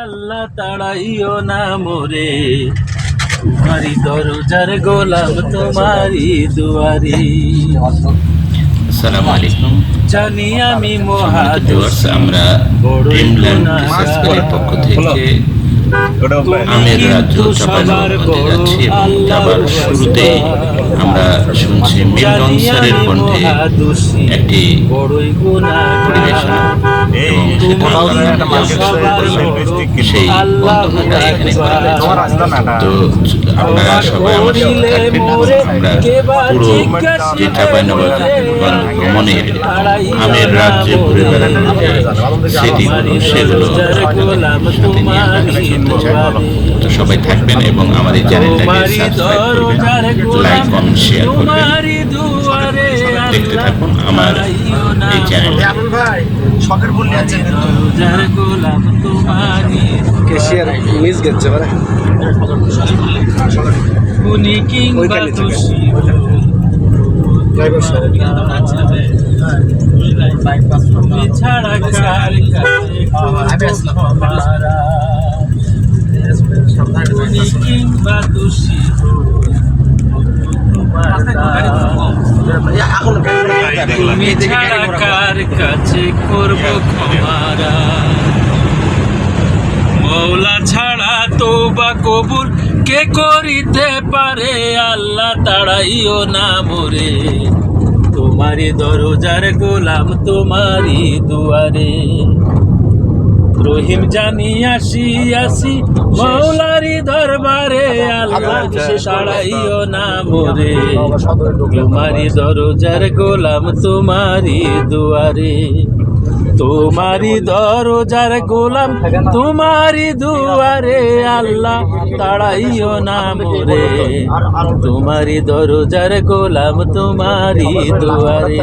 আল্লাহ তাড়াইও না মোরে, তোমারি দরজার গোলাম তোমারি দুয়ারি। আসসালামু আলাইকুম। জানি আমি সম্মানিত ভিউয়ার্স, আমরা বড়ই ড্রিমল্যান্ড গুনাহগার। রিসার্চের পক্ষ থেকে আমের রাজ্য চাঁপাইনবাবগঞ্জে যাচ্ছি এবং যাবার শুরুতেই আমরা শুনছি মিল্টন স্যারের কণ্ঠে একটি পরিবেশনা এবং সেই বন্ধনটা এখানে করা হয়েছে। তো আপনারা সবাই আমার সাথে থাকবেন। আমরা পুরো যে চাঁপাইনবাবগঞ্জ ভ্রমণের আমের রাজ্যে ঘুরে বেড়ানোর যে স্মৃতিগুলো সেগুলো আপনাদের সাথে নিয়ে আলোচনা করতে চাই। তো সবাই থাকবেন এবং আমার এই চ্যানেলটাকে সাবস্ক্রাইব করবেন, লাইক কমেন্ট শেয়ার করবেন। দেখতে থাকুন আমার এই চ্যানেলটা। শখের ভুল নিয়ে যাচ্ছেন কেশিয়ার মিস গেছে মানে কুনি কিংবা তুষি ড্রাইভার সাহেব তুমি ছাড়া কার কাছে তোমারা, কুনি কিংবা তুষি তুমি ছাড়া কার কাছে করব ক্ষমারা, মৌলা ছাড়া তওবা কবুল কে করিতে পারে, আল্লাহ তাড়াইও না মোরে, তোমারি দরজার গোলাম তোমারি দুয়ারে। রহিম জানি আসি আসি মৌলারি দরবারে, আল্লাহ তাড়াইও না মোরে, তোমারি দরজার গোলাম তোমারি দুয়ারে। তোমারি দরজার গোলাম তোমারি দুয়ারে, আল্লাহ তাড়াইও না মোরে, তোমারি দরজার গোলাম তোমারি দুয়ারে।